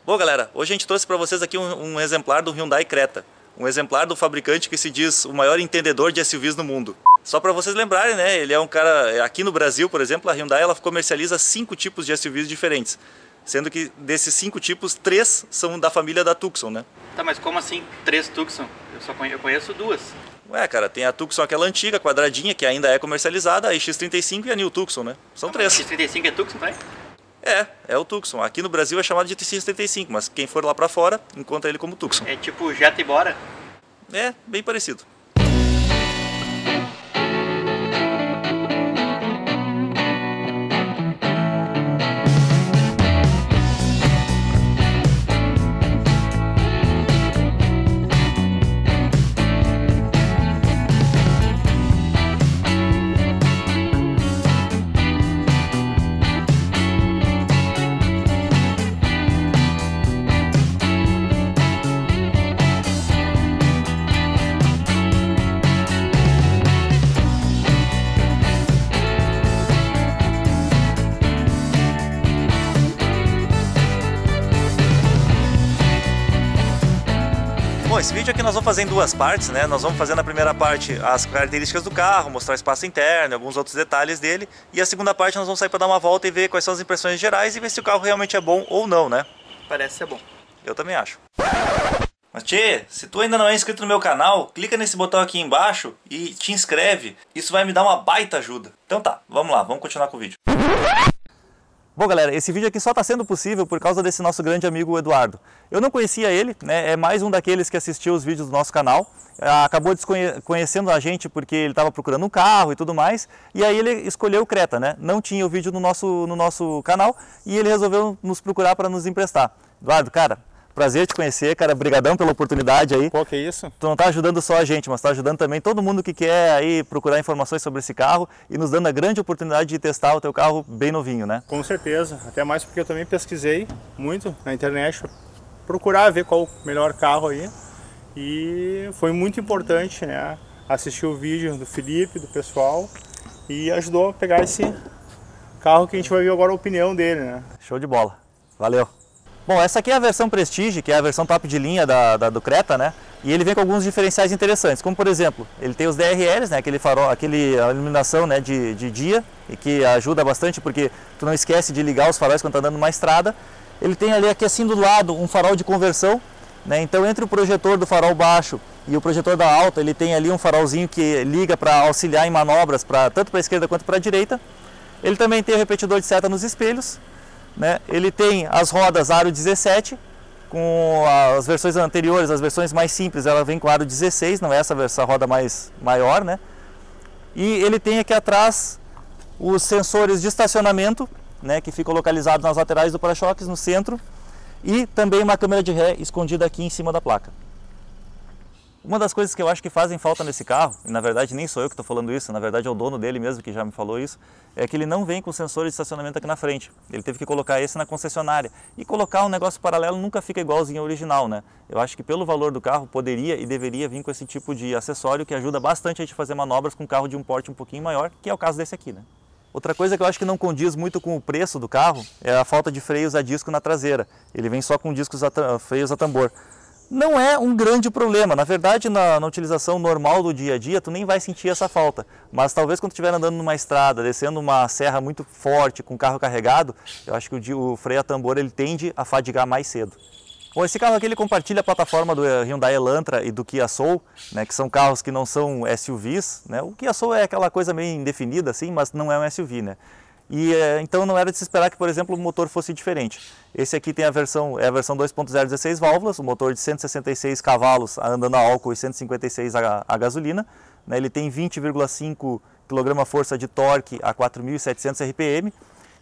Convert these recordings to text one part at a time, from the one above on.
Bom, galera, hoje a gente trouxe para vocês aqui um exemplar do Hyundai Creta. Um exemplar do fabricante que se diz o maior entendedor de SUVs no mundo. Só para vocês lembrarem, né, ele é um cara... Aqui no Brasil, por exemplo, a Hyundai ela comercializa 5 tipos de SUVs diferentes. Sendo que desses 5 tipos, 3 são da família da Tucson, né? Tá, mas como assim 3 Tucson? Eu conheço 2. Ué, cara, tem a Tucson aquela antiga, quadradinha, que ainda é comercializada, a X35 e a New Tucson, né? São 3. A X35 é Tucson também? É o Tucson. Aqui no Brasil é chamado de X35, mas quem for lá pra fora, encontra ele como Tucson. É tipo Jetta e Bora? É, bem parecido. Bom, esse vídeo aqui nós vamos fazer em 2 partes, né? Nós vamos fazer na primeira parte as características do carro, mostrar o espaço interno, alguns outros detalhes dele. E a segunda parte nós vamos sair para dar uma volta e ver quais são as impressões gerais e ver se o carro realmente é bom ou não, né? Parece ser bom. Eu também acho. Mas tchê, se tu ainda não é inscrito no meu canal, clica nesse botão aqui embaixo e te inscreve. Isso vai me dar uma baita ajuda. Então tá, vamos lá, vamos continuar com o vídeo. Bom, galera, esse vídeo aqui só está sendo possível por causa desse nosso grande amigo Eduardo. Eu não conhecia ele, né? É mais um daqueles que assistiu os vídeos do nosso canal, acabou conhecendo a gente porque ele estava procurando um carro e tudo mais, e aí ele escolheu o Creta, né? Não tinha o vídeo no nosso canal e ele resolveu nos procurar para nos emprestar. Eduardo, cara, prazer te conhecer, cara, brigadão pela oportunidade aí. Pô, que isso? Tu não tá ajudando só a gente, mas tá ajudando também todo mundo que quer aí procurar informações sobre esse carro e nos dando a grande oportunidade de testar o teu carro bem novinho, né? Com certeza, até mais porque eu também pesquisei muito na internet, procurar ver qual o melhor carro aí, e foi muito importante, né, assistir o vídeo do Felipe, do pessoal, e ajudou a pegar esse carro que a gente vai ver agora a opinião dele, né? Show de bola, valeu! Bom, essa aqui é a versão Prestige, que é a versão top de linha do Creta, né? E ele vem com alguns diferenciais interessantes, como por exemplo, ele tem os DRLs, né? Aquele farol, a iluminação, né, de dia, e que ajuda bastante porque tu não esquece de ligar os faróis quando tá andando numa estrada. Ele tem ali aqui assim do lado um farol de conversão, né? Então entre o projetor do farol baixo e o projetor da alta, ele tem ali um farolzinho que liga para auxiliar em manobras, tanto para a esquerda quanto para a direita. Ele também tem o repetidor de seta nos espelhos. Né? Ele tem as rodas aro 17, com as versões anteriores, as versões mais simples, ela vem com aro 16, não é essa roda maior, né? E ele tem aqui atrás os sensores de estacionamento, né, que ficam localizados nas laterais do para-choques, no centro, e também uma câmera de ré escondida aqui em cima da placa. Uma das coisas que eu acho que fazem falta nesse carro, e na verdade nem sou eu que estou falando isso, na verdade é o dono dele mesmo que já me falou isso, é que ele não vem com sensores de estacionamento aqui na frente. Ele teve que colocar esse na concessionária. E colocar um negócio paralelo nunca fica igualzinho ao original, né? Eu acho que pelo valor do carro poderia e deveria vir com esse tipo de acessório que ajuda bastante a gente a fazer manobras com um carro de um porte um pouquinho maior, que é o caso desse aqui, né? Outra coisa que eu acho que não condiz muito com o preço do carro é a falta de freios a disco na traseira. Ele vem só com freios a tambor. Não é um grande problema, na verdade na utilização normal do dia a dia tu nem vai sentir essa falta, mas talvez quando estiver andando numa estrada, descendo uma serra muito forte com o carro carregado, eu acho que o freio a tambor ele tende a fadigar mais cedo. Bom, esse carro aqui ele compartilha a plataforma do Hyundai Elantra e do Kia Soul, né, que são carros que não são SUVs, né? O Kia Soul é aquela coisa meio indefinida assim, mas não é um SUV, né? E então não era de se esperar que, por exemplo, o motor fosse diferente. Esse aqui tem a versão 2.0 16 válvulas, o motor de 166 cavalos andando a álcool e 156 a gasolina. Né? Ele tem 20,5 kgf de torque a 4.700 RPM.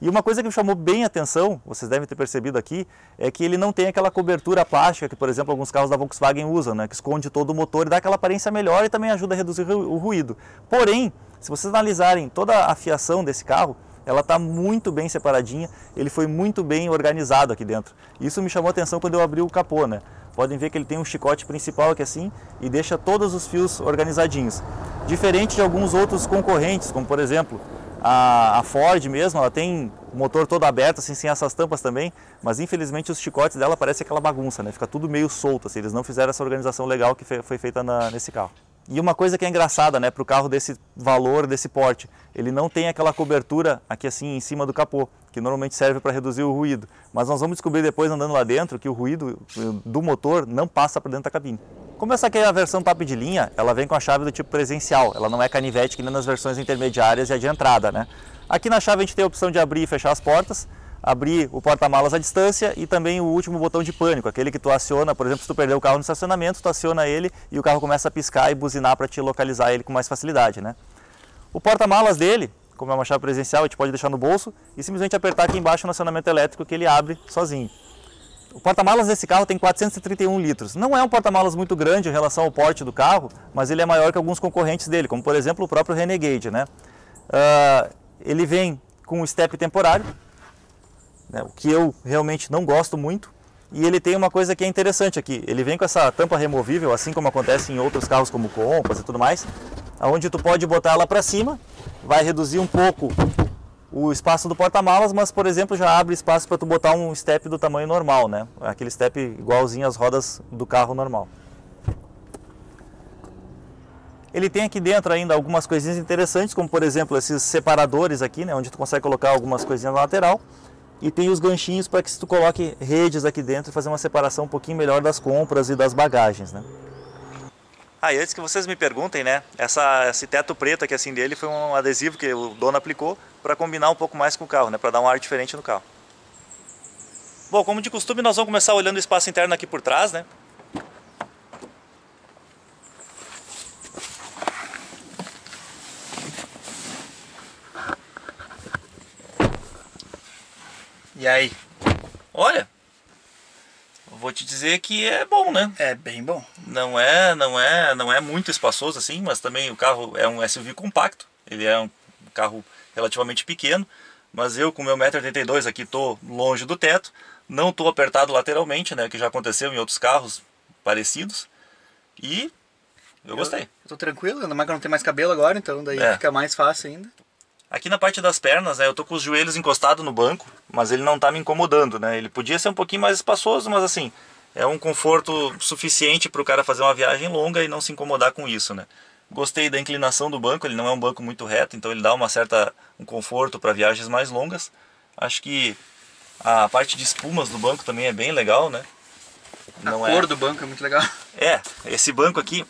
E uma coisa que me chamou bem a atenção, vocês devem ter percebido aqui, é que ele não tem aquela cobertura plástica que, por exemplo, alguns carros da Volkswagen usam, né? Que esconde todo o motor e dá aquela aparência melhor e também ajuda a reduzir o ruído. Porém, se vocês analisarem toda a fiação desse carro, ela está muito bem separadinha, ele foi muito bem organizado aqui dentro. Isso me chamou a atenção quando eu abri o capô, né? Podem ver que ele tem um chicote principal aqui assim e deixa todos os fios organizadinhos. Diferente de alguns outros concorrentes, como por exemplo A Ford mesmo, ela tem o motor todo aberto, assim, sem essas tampas também, mas infelizmente os chicotes dela parecem aquela bagunça, né? Fica tudo meio solto, assim, eles não fizeram essa organização legal que foi feita nesse carro. E uma coisa que é engraçada, né, para o carro desse valor, desse porte, ele não tem aquela cobertura aqui assim em cima do capô, que normalmente serve para reduzir o ruído. Mas nós vamos descobrir depois, andando lá dentro, que o ruído do motor não passa para dentro da cabine. Como essa aqui é a versão top de linha, ela vem com a chave do tipo presencial, ela não é canivete que nem nas versões intermediárias e a de entrada, né? Aqui na chave a gente tem a opção de abrir e fechar as portas, abrir o porta-malas à distância e também o último botão de pânico, aquele que tu aciona, por exemplo, se tu perder o carro no estacionamento, tu aciona ele e o carro começa a piscar e buzinar para te localizar ele com mais facilidade, né? O porta-malas dele, como é uma chave presencial, a gente pode deixar no bolso e simplesmente apertar aqui embaixo no acionamento elétrico que ele abre sozinho. O porta-malas desse carro tem 431 litros. Não é um porta-malas muito grande em relação ao porte do carro, mas ele é maior que alguns concorrentes dele, como por exemplo o próprio Renegade, né? Ele vem com um step temporário, né, o que eu realmente não gosto muito. E ele tem uma coisa que é interessante aqui, ele vem com essa tampa removível, assim como acontece em outros carros como Compass e tudo mais, onde tu pode botar ela para cima, vai reduzir um pouco o espaço do porta-malas, mas por exemplo já abre espaço para tu botar um step do tamanho normal, né? Aquele step igualzinho às rodas do carro normal. Ele tem aqui dentro ainda algumas coisinhas interessantes, como por exemplo esses separadores aqui, né, onde tu consegue colocar algumas coisinhas na lateral. E tem os ganchinhos para que tu coloque redes aqui dentro e fazer uma separação um pouquinho melhor das compras e das bagagens, né? E antes que vocês me perguntem, né, esse teto preto aqui assim dele foi um adesivo que o dono aplicou para combinar um pouco mais com o carro, né, para dar um ar diferente no carro. Bom, como de costume, nós vamos começar olhando o espaço interno aqui por trás, né? E aí? Olha, eu vou te dizer que é bom, né? É bem bom. Não é muito espaçoso assim, mas também o carro é um SUV compacto. Ele é um carro relativamente pequeno, mas eu com meu 1,82 m aqui tô longe do teto, não tô apertado lateralmente, né, que já aconteceu em outros carros parecidos. E eu gostei. Eu tô tranquilo, ainda mais que eu não tenho mais cabelo agora, então daí fica mais fácil ainda. Aqui na parte das pernas, né, eu tô com os joelhos encostados no banco, mas ele não tá me incomodando, né? Ele podia ser um pouquinho mais espaçoso, mas assim, é um conforto suficiente para o cara fazer uma viagem longa e não se incomodar com isso, né? Gostei da inclinação do banco, ele não é um banco muito reto, então ele dá um conforto para viagens mais longas. Acho que a parte de espumas do banco também é bem legal, né? A cor do banco é muito legal. Esse banco aqui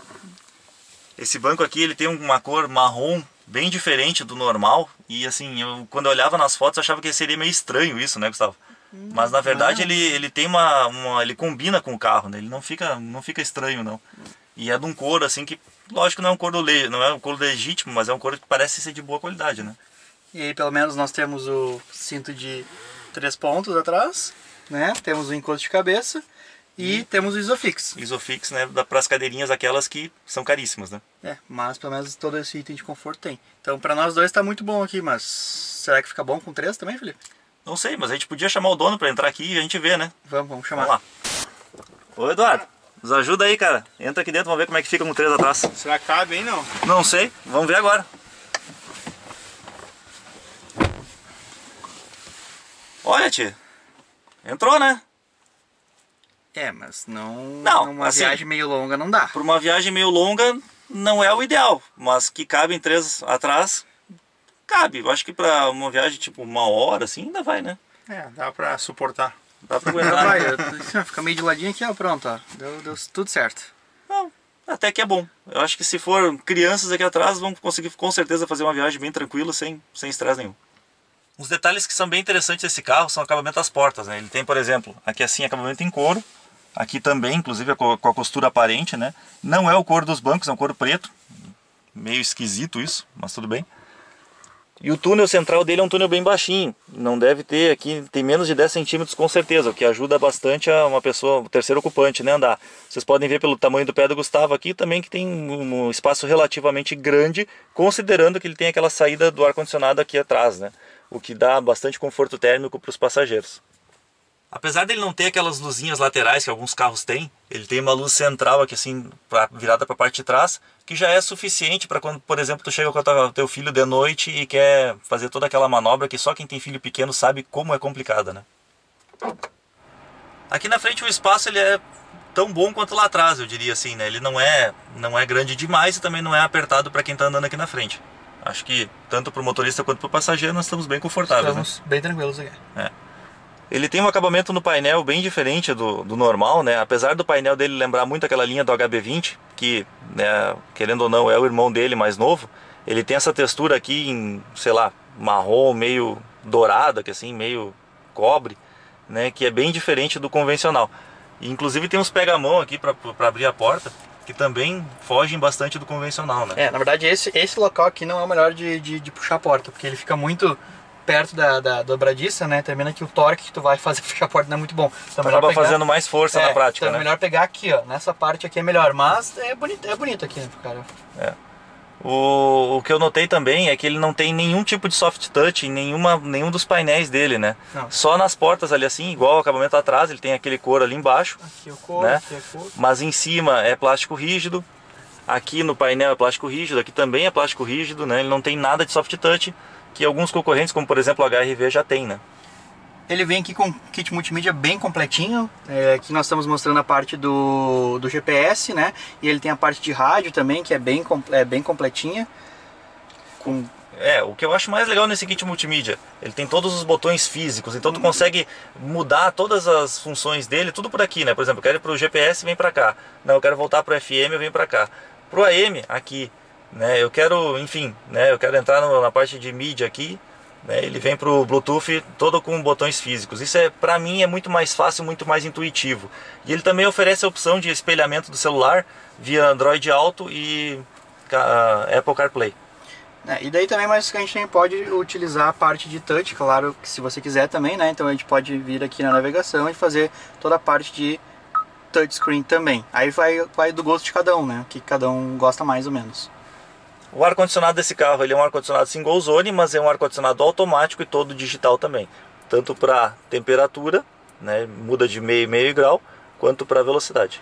ele tem uma cor marrom bem diferente do normal, e assim, quando eu olhava nas fotos eu achava que seria meio estranho isso, né, Gustavo? Mas na verdade ele tem ele combina com o carro, né? Ele não fica estranho, não. E é de um couro assim que, lógico, não é um couro legítimo, mas é um couro que parece ser de boa qualidade, né? E aí pelo menos nós temos o cinto de 3 pontos atrás, né? Temos o encosto de cabeça e temos o Isofix. Isofix, né, para as cadeirinhas aquelas que são caríssimas, né? Mas pelo menos todo esse item de conforto tem. Então para nós dois tá muito bom aqui, mas será que fica bom com 3 também, Felipe? Não sei, mas a gente podia chamar o dono para entrar aqui e a gente vê, né? Vamos chamar. Vamos lá. Ô Eduardo, nos ajuda aí, cara. Entra aqui dentro, vamos ver como é que fica com 3 atrás. Será que cabe, hein, não? Não sei, vamos ver agora. Olha, tia, entrou, né? Mas uma assim, viagem meio longa não dá. Para uma viagem meio longa não é o ideal, mas que cabe em 3 atrás, cabe. Eu acho que para uma viagem tipo 1 hora assim ainda vai, né? Dá pra suportar. Dá pra aguentar. Fica meio de ladinho aqui, ó, pronto, ó. Deu tudo certo. Não, até que é bom. Eu acho que se for crianças aqui atrás vão conseguir com certeza fazer uma viagem bem tranquila, sem estresse nenhum. Os detalhes que são bem interessantes desse carro são o acabamento das portas, né? Ele tem, por exemplo, aqui assim acabamento em couro, aqui também, inclusive com a costura aparente, né? Não é o couro dos bancos, é um couro preto, meio esquisito isso, mas tudo bem. E o túnel central dele é um túnel bem baixinho, não deve ter aqui, tem menos de 10 centímetros com certeza, o que ajuda bastante a uma pessoa, o terceiro ocupante, né, andar. Vocês podem ver pelo tamanho do pé do Gustavo aqui também que tem um espaço relativamente grande, considerando que ele tem aquela saída do ar-condicionado aqui atrás, né? O que dá bastante conforto térmico para os passageiros. Apesar dele não ter aquelas luzinhas laterais que alguns carros têm, ele tem uma luz central aqui assim, virada para a parte de trás, que já é suficiente para quando, por exemplo, tu chega com o teu filho de noite e quer fazer toda aquela manobra que só quem tem filho pequeno sabe como é complicada, né? Aqui na frente o espaço ele é tão bom quanto lá atrás, eu diria assim, né? Ele não é grande demais e também não é apertado para quem está andando aqui na frente. Acho que tanto para o motorista quanto para o passageiro nós estamos bem confortáveis. Estamos bem tranquilos aqui. Ele tem um acabamento no painel bem diferente do normal, né? Apesar do painel dele lembrar muito aquela linha do HB20, que, né, querendo ou não, é o irmão dele mais novo. Ele tem essa textura aqui em, sei lá, marrom, meio dourada, que assim, meio cobre, né? Que é bem diferente do convencional. E, inclusive tem uns pega-mão aqui para abrir a porta, que também fogem bastante do convencional, né? Na verdade esse local aqui não é o melhor de puxar a porta, porque ele fica muito perto da dobradiça, né? Termina que o torque que tu vai fazer puxar a porta não é muito bom. Então acaba fazendo mais força na prática, então né? É melhor pegar aqui, ó. Nessa parte aqui é melhor, mas é bonito aqui, né, cara? O que eu notei também é que ele não tem nenhum tipo de soft touch em nenhum dos painéis dele, né? Não. Só nas portas ali assim, igual o acabamento atrás, ele tem aquele couro ali embaixo. Aqui o couro, né? aqui é couro. Mas em cima é plástico rígido. Aqui no painel é plástico rígido, aqui também é plástico rígido, né? Ele não tem nada de soft touch, que alguns concorrentes, como por exemplo a HRV, já tem, né? Ele vem aqui com kit multimídia bem completinho. Aqui nós estamos mostrando a parte do GPS, né? E ele tem a parte de rádio também, que é bem completinha. O que eu acho mais legal nesse kit multimídia, ele tem todos os botões físicos, então tu consegue mudar todas as funções dele, tudo por aqui, né? Por exemplo, eu quero ir pro GPS, vem pra cá. Não, eu quero voltar pro FM, eu venho pra cá. Pro AM, aqui. Né? Eu quero, enfim, né? Eu quero entrar na parte de mídia aqui, né? Ele vem pro Bluetooth todo com botões físicos. Isso pra mim é muito mais fácil, muito mais intuitivo. E ele também oferece a opção de espelhamento do celular via Android Auto e Apple CarPlay. E daí também, mas que a gente também pode utilizar a parte de touch, claro, que se você quiser também, né? Então a gente pode vir aqui na navegação e fazer toda a parte de touchscreen também. Aí vai do gosto de cada um, né? O que cada um gosta mais ou menos. O ar-condicionado desse carro, ele é um ar-condicionado single zone, mas é um ar-condicionado automático e todo digital também. Tanto para temperatura, né? Muda de meio grau, quanto para velocidade.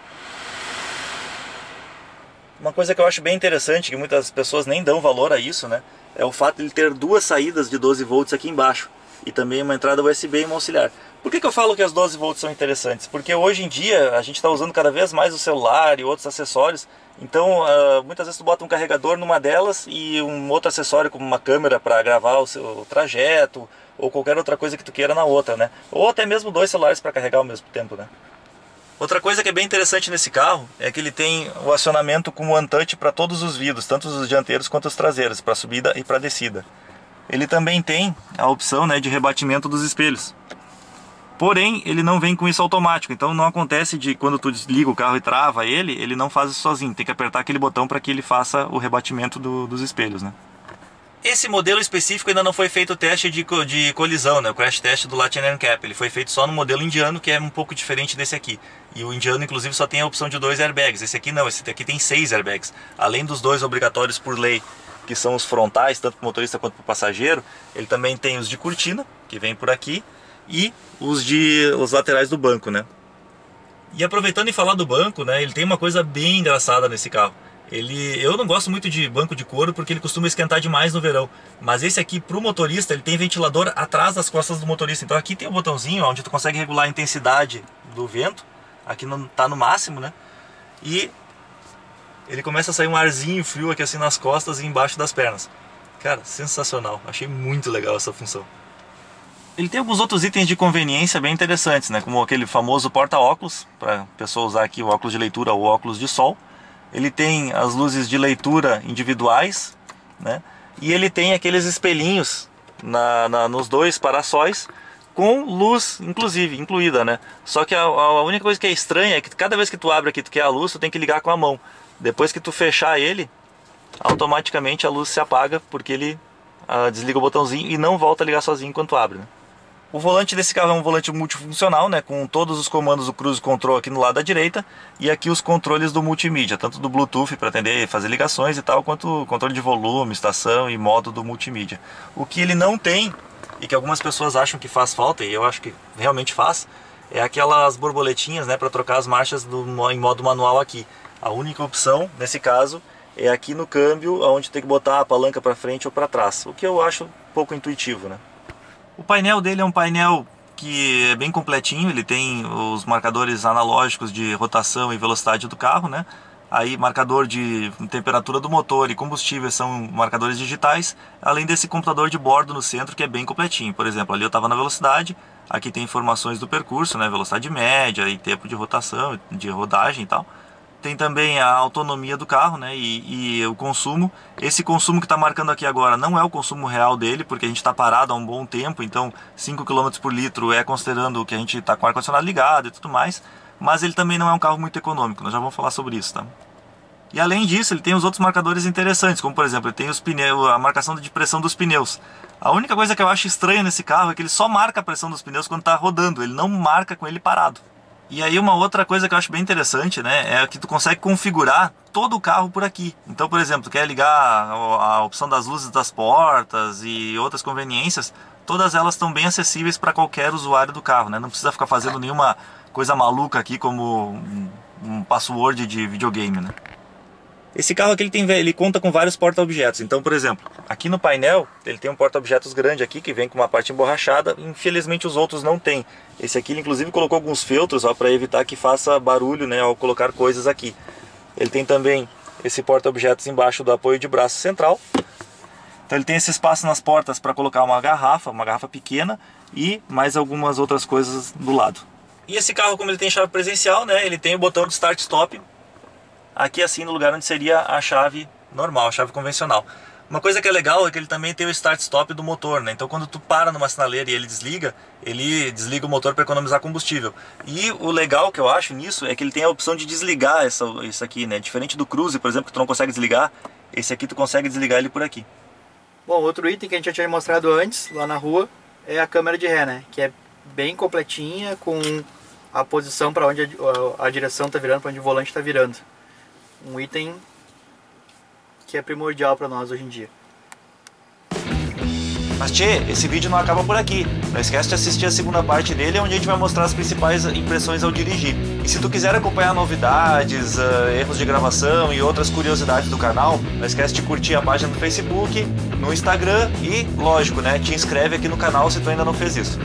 Uma coisa que eu acho bem interessante, que muitas pessoas nem dão valor a isso, né? É o fato de ele ter duas saídas de 12 volts aqui embaixo. E também uma entrada USB e uma auxiliar. Por que eu falo que as 12 volts são interessantes? Porque hoje em dia a gente está usando cada vez mais o celular e outros acessórios. Então muitas vezes tu bota um carregador numa delas e um outro acessório como uma câmera para gravar o seu trajeto. Ou qualquer outra coisa que tu queira na outra, né? Ou até mesmo dois celulares para carregar ao mesmo tempo, né? Outra coisa que é bem interessante nesse carro é que ele tem o acionamento com o OneTouch para todos os vidros, tanto os dianteiros quanto os traseiros, para subida e para descida. Ele também tem a opção, né, de rebatimento dos espelhos. Porém, ele não vem com isso automático, então não acontece de quando tu desliga o carro e trava ele não faz isso sozinho, tem que apertar aquele botão para que ele faça o rebatimento dos espelhos, né? Esse modelo específico ainda não foi feito o teste de colisão, né? O crash test do Latin ANCAP. Ele foi feito só no modelo indiano, que é um pouco diferente desse aqui. E o indiano, inclusive, só tem a opção de 2 airbags. Esse aqui não, esse aqui tem 6 airbags. Além dos 2 obrigatórios por lei, que são os frontais, tanto para o motorista quanto para o passageiro, ele também tem os de cortina, que vem por aqui, e os laterais do banco, né? E aproveitando em falar do banco, né? Ele tem uma coisa bem engraçada nesse carro. Eu não gosto muito de banco de couro porque ele costuma esquentar demais no verão. Mas esse aqui, pro motorista, ele tem ventilador atrás das costas do motorista. Então aqui tem um botãozinho onde tu consegue regular a intensidade do vento. Aqui não tá no máximo, né? E ele começa a sair um arzinho frio aqui assim nas costas e embaixo das pernas. Cara, sensacional. Achei muito legal essa função. Ele tem alguns outros itens de conveniência bem interessantes, né? Como aquele famoso porta-óculos, para a pessoa usar aqui o óculos de leitura ou óculos de sol. Ele tem as luzes de leitura individuais, né? E ele tem aqueles espelhinhos nos dois parassóis com luz incluída, né? Só que a única coisa que é estranha é que cada vez que tu abre aqui, tu quer a luz, tu tem que ligar com a mão. Depois que tu fechar ele, automaticamente a luz se apaga porque ele desliga o botãozinho e não volta a ligar sozinho enquanto abre, né? O volante desse carro é um volante multifuncional, né, com todos os comandos do Cruise Control aqui no lado da direita e aqui os controles do multimídia, tanto do Bluetooth para atender, fazer ligações e tal, quanto o controle de volume, estação e modo do multimídia. O que ele não tem, e que algumas pessoas acham que faz falta, e eu acho que realmente faz, é aquelas borboletinhas, né, para trocar as marchas em modo manual aqui. A única opção, nesse caso, é aqui no câmbio, onde tem que botar a palanca para frente ou para trás, o que eu acho pouco intuitivo, né? O painel dele é um painel que é bem completinho, ele tem os marcadores analógicos de rotação e velocidade do carro, né? Aí marcador de temperatura do motor e combustível são marcadores digitais, além desse computador de bordo no centro que é bem completinho. Por exemplo, ali eu estava na velocidade, aqui tem informações do percurso, né? Velocidade média e tempo de rotação, de rodagem e tal. Tem também a autonomia do carro, né? E o consumo. Esse consumo que está marcando aqui agora não é o consumo real dele, porque a gente está parado há um bom tempo, então 5 km por litro é considerando que a gente está com o ar-condicionado ligado e tudo mais. Mas ele também não é um carro muito econômico, nós já vamos falar sobre isso, tá? E além disso, ele tem os outros marcadores interessantes, como por exemplo, ele tem os pneus, a marcação de pressão dos pneus. A única coisa que eu acho estranha nesse carro é que ele só marca a pressão dos pneus quando está rodando, ele não marca com ele parado. E aí uma outra coisa que eu acho bem interessante, né, é que tu consegue configurar todo o carro por aqui. Então, por exemplo, tu quer ligar a opção das luzes das portas e outras conveniências, todas elas estão bem acessíveis para qualquer usuário do carro, né? Não precisa ficar fazendo nenhuma coisa maluca aqui como um password de videogame, né? Esse carro aqui ele conta com vários porta-objetos. Então, por exemplo, aqui no painel ele tem um porta-objetos grande aqui que vem com uma parte emborrachada. Infelizmente os outros não tem. Esse aqui ele inclusive colocou alguns feltros para evitar que faça barulho, né, ao colocar coisas aqui. Ele tem também esse porta-objetos embaixo do apoio de braço central. Então ele tem esse espaço nas portas para colocar uma garrafa pequena e mais algumas outras coisas do lado. E esse carro, como ele tem chave presencial, né, ele tem o botão de start-stop aqui assim no lugar onde seria a chave normal, a chave convencional. Uma coisa que é legal é que ele também tem o start-stop do motor, né? Então quando tu para numa sinaleira e ele desliga o motor para economizar combustível. E o legal que eu acho nisso é que ele tem a opção de desligar isso aqui, né? Diferente do Cruze, por exemplo, que tu não consegue desligar, esse aqui tu consegue desligar ele por aqui. Bom, outro item que a gente já tinha mostrado antes, lá na rua, é a câmera de ré, né? Que é bem completinha, com a posição para onde a direção está virando, para onde o volante está virando. Um item que é primordial para nós hoje em dia. Mas tchê, esse vídeo não acaba por aqui. Não esquece de assistir a segunda parte dele, onde a gente vai mostrar as principais impressões ao dirigir. E se tu quiser acompanhar novidades, erros de gravação e outras curiosidades do canal, não esquece de curtir a página no Facebook, no Instagram e, lógico, né, te inscreve aqui no canal se tu ainda não fez isso.